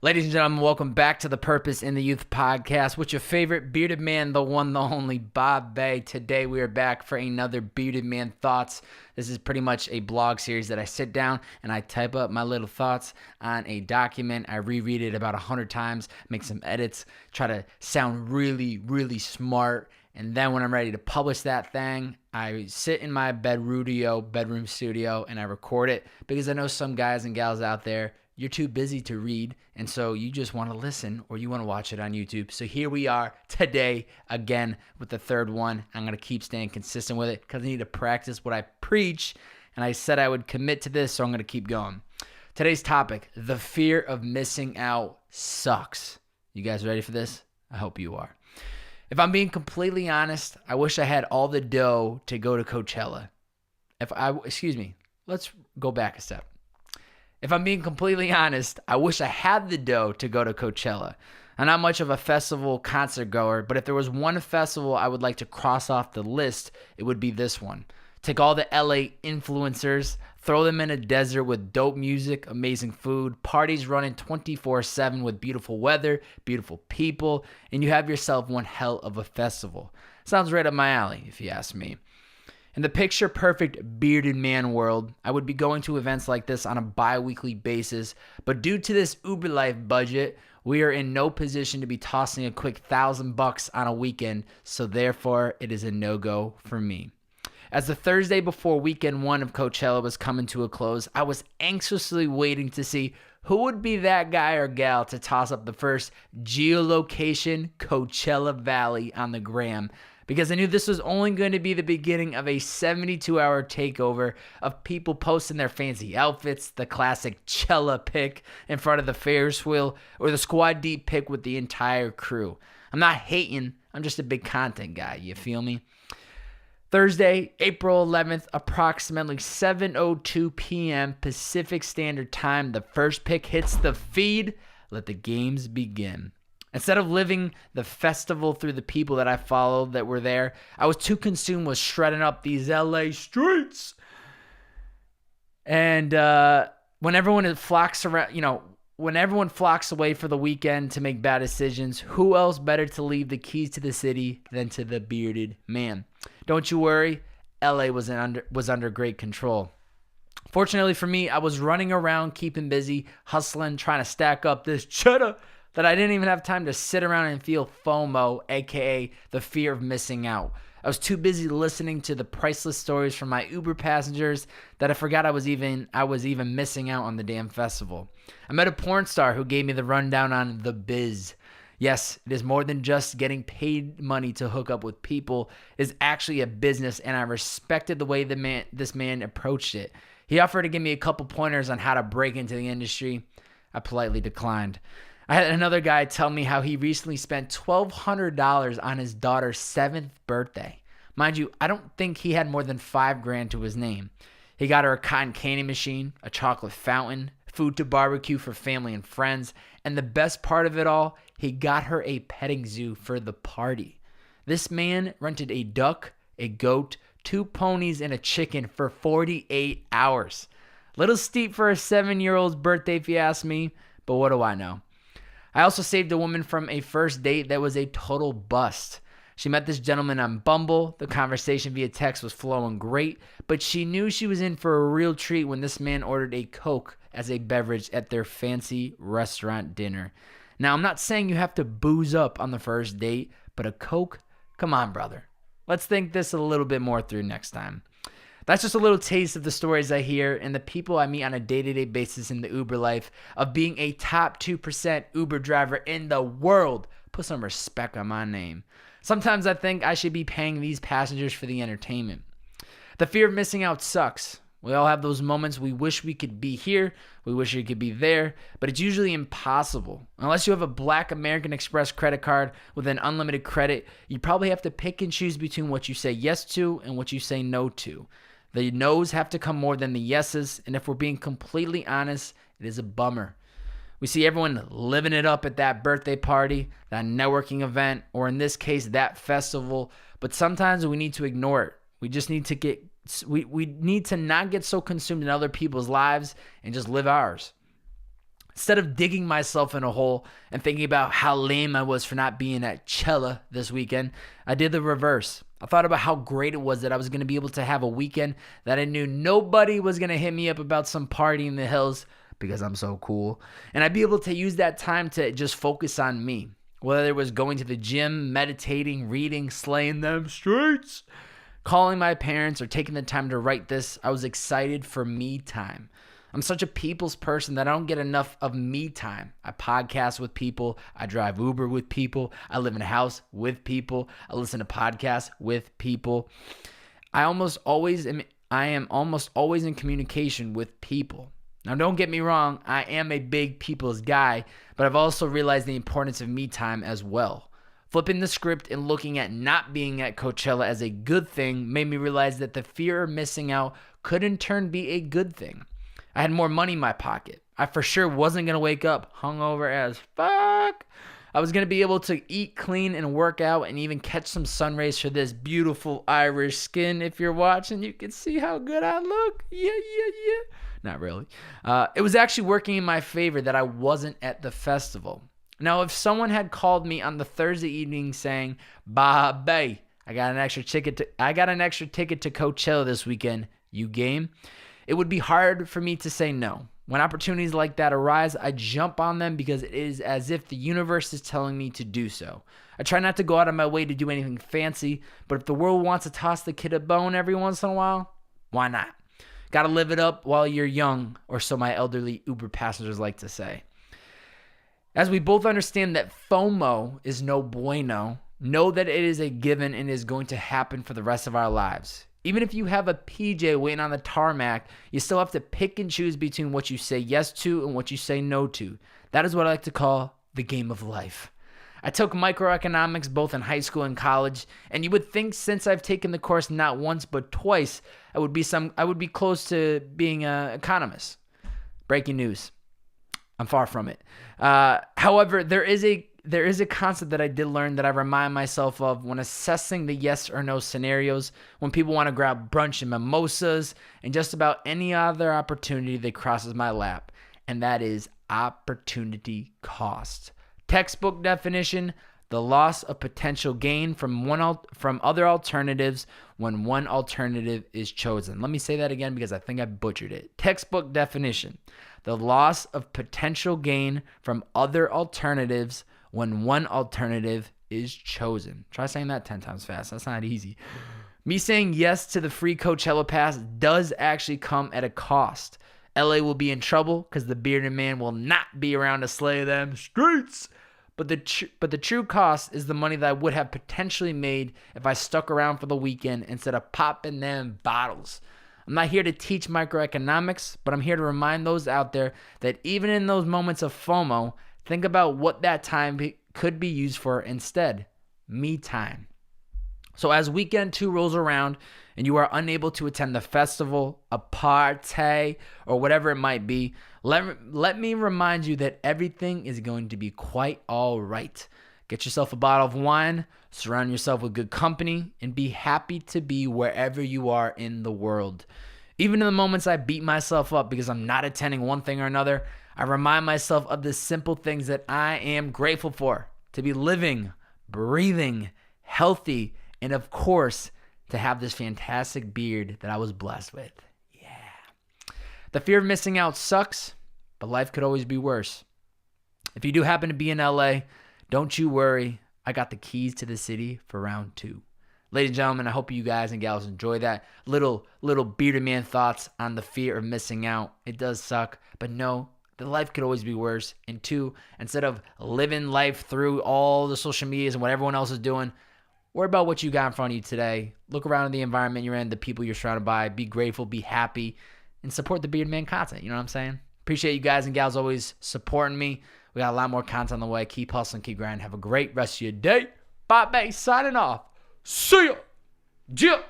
Ladies and gentlemen, welcome back to the Purpose in the Youth podcast with your favorite bearded man, the one, the only Bobbbaaaay. Today we are back for another Bearded Man Thoughts. This is pretty much a blog series that I sit down and I type up my little thoughts on a document. I reread it about 100 times, make some edits, try to sound really, really smart. And then when I'm ready to publish that thing, I sit in my bedroom studio, and I record it because I know some guys and gals out there, you're too busy to read, and so you just want to listen or you want to watch it on YouTube. So here we are today again with the third one. I'm going to keep staying consistent with it because I need to practice what I preach, and I said I would commit to this, so I'm going to keep going. Today's topic, the fear of missing out sucks. You guys ready for this? I hope you are. If I'm being completely honest, I wish I had all the dough to go to Coachella. Let's go back a step. If I'm being completely honest, I wish I had the dough to go to Coachella. I'm not much of a festival concert goer, but if there was one festival I would like to cross off the list, it would be this one. Take all the LA influencers, throw them in a desert with dope music, amazing food, parties running 24/7 with beautiful weather, beautiful people, and you have yourself one hell of a festival. Sounds right up my alley, if you ask me. In the picture-perfect bearded man world, I would be going to events like this on a bi-weekly basis, but due to this Uber life budget, we are in no position to be tossing a quick $1,000 on a weekend, so therefore it is a no-go for me. As the Thursday before weekend one of Coachella was coming to a close, I was anxiously waiting to see who would be that guy or gal to toss up the first geolocation Coachella Valley on the gram, because I knew this was only going to be the beginning of a 72-hour takeover of people posting their fancy outfits, the classic Chella pic in front of the Ferris wheel, or the squad deep pic with the entire crew. I'm not hating, I'm just a big content guy, you feel me? Thursday, April 11th, approximately 7:02 p.m. Pacific Standard Time, the first pic hits the feed. Let the games begin. Instead of living the festival through the people that I followed that were there, I was too consumed with shredding up these LA streets. And when everyone flocks away for the weekend to make bad decisions, who else better to leave the keys to the city than to the bearded man? Don't you worry, LA was under great control. Fortunately for me, I was running around, keeping busy, hustling, trying to stack up this cheddar that I didn't even have time to sit around and feel FOMO, aka the fear of missing out. I was too busy listening to the priceless stories from my Uber passengers that I forgot I was even missing out on the damn festival. I met a porn star who gave me the rundown on the biz. Yes, it is more than just getting paid money to hook up with people. It is actually a business, and I respected the way this man approached it. He offered to give me a couple pointers on how to break into the industry. I politely declined. I had another guy tell me how he recently spent $1,200 on his daughter's 7th birthday. Mind you, I don't think he had more than $5,000 to his name. He got her a cotton candy machine, a chocolate fountain, food to barbecue for family and friends, and the best part of it all, he got her a petting zoo for the party. This man rented a duck, a goat, 2 ponies, and a chicken for 48 hours. Little steep for a 7-year-old's birthday, if you ask me, but what do I know? I also saved a woman from a first date that was a total bust. She met this gentleman on Bumble. The conversation via text was flowing great, but she knew she was in for a real treat when this man ordered a Coke as a beverage at their fancy restaurant dinner. Now, I'm not saying you have to booze up on the first date, but a Coke? Come on, brother. Let's think this a little bit more through next time. That's just a little taste of the stories I hear and the people I meet on a day-to-day basis in the Uber life of being a top 2% Uber driver in the world. Put some respect on my name. Sometimes I think I should be paying these passengers for the entertainment. The fear of missing out sucks. We all have those moments we wish we could be here, we wish we could be there, but it's usually impossible. Unless you have a Black American Express credit card with an unlimited credit, you probably have to pick and choose between what you say yes to and what you say no to. The no's have to come more than the yeses, and if we're being completely honest, it is a bummer. We see everyone living it up at that birthday party, that networking event, or in this case, that festival, but sometimes we need to ignore it. We just need to we need to not get so consumed in other people's lives and just live ours. Instead of digging myself in a hole and thinking about how lame I was for not being at Coachella this weekend, I did the reverse. I thought about how great it was that I was going to be able to have a weekend that I knew nobody was going to hit me up about some party in the hills because I'm so cool. And I'd be able to use that time to just focus on me. Whether it was going to the gym, meditating, reading, slaying them streets, calling my parents, or taking the time to write this, I was excited for me time. I'm such a people's person that I don't get enough of me time. I podcast with people. I drive Uber with people. I live in a house with people. I listen to podcasts with people. I am almost always in communication with people. Now, don't get me wrong. I am a big people's guy, but I've also realized the importance of me time as well. Flipping the script and looking at not being at Coachella as a good thing made me realize that the fear of missing out could in turn be a good thing. I had more money in my pocket. I for sure wasn't going to wake up hungover as fuck. I was going to be able to eat clean and work out and even catch some sun rays for this beautiful Irish skin. If you're watching, you can see how good I look. Yeah. Not really. It was actually working in my favor that I wasn't at the festival. Now, if someone had called me on the Thursday evening saying, Bobbbaaaay, I got an extra ticket to Coachella this weekend, you game? It would be hard for me to say no. When opportunities like that arise, I jump on them because it is as if the universe is telling me to do so. I try not to go out of my way to do anything fancy, but if the world wants to toss the kid a bone every once in a while, why not? Gotta live it up while you're young, or so my elderly Uber passengers like to say. As we both understand that FOMO is no bueno, know that it is a given and is going to happen for the rest of our lives. Even if you have a PJ waiting on the tarmac, you still have to pick and choose between what you say yes to and what you say no to. That is what I like to call the game of life. I took microeconomics both in high school and college, and you would think since I've taken the course not once but twice, I would be close to being an economist. Breaking news. I'm far from it. However, there is a concept that I did learn that I remind myself of when assessing the yes or no scenarios, when people want to grab brunch and mimosas, and just about any other opportunity that crosses my lap, and that is opportunity cost. Textbook definition: the loss of potential gain from other alternatives when one alternative is chosen. Let me say that again because I think I butchered it. Textbook definition: the loss of potential gain from other alternatives when one alternative is chosen. Try saying that 10 times fast. That's not easy. Me saying yes to the free Coachella pass does actually come at a cost. LA will be in trouble because the bearded man will not be around to slay them streets. But the true cost is the money that I would have potentially made if I stuck around for the weekend instead of popping them bottles. I'm not here to teach microeconomics, but I'm here to remind those out there that even in those moments of FOMO, think about what that time could be used for instead. Me time. So as weekend 2 rolls around and you are unable to attend the festival, a party, or whatever it might be, let me remind you that everything is going to be quite all right. Get yourself a bottle of wine, surround yourself with good company, and be happy to be wherever you are in the world. Even in the moments I beat myself up because I'm not attending one thing or another, I remind myself of the simple things that I am grateful for. To be living, breathing, healthy, and of course, to have this fantastic beard that I was blessed with. Yeah. The fear of missing out sucks, but life could always be worse. If you do happen to be in LA, don't you worry. I got the keys to the city for round 2. Ladies and gentlemen, I hope you guys and gals enjoy that little bearded man thoughts on the fear of missing out. It does suck, but no, the life could always be worse. And 2, instead of living life through all the social medias and what everyone else is doing, worry about what you got in front of you today. Look around the environment you're in, the people you're surrounded by. Be grateful, be happy, and support the Bearded Man content. You know what I'm saying? Appreciate you guys and gals always supporting me. We got a lot more content on the way. Keep hustling, keep grinding. Have a great rest of your day. Bobbbaaaay signing off. See ya. Yeah.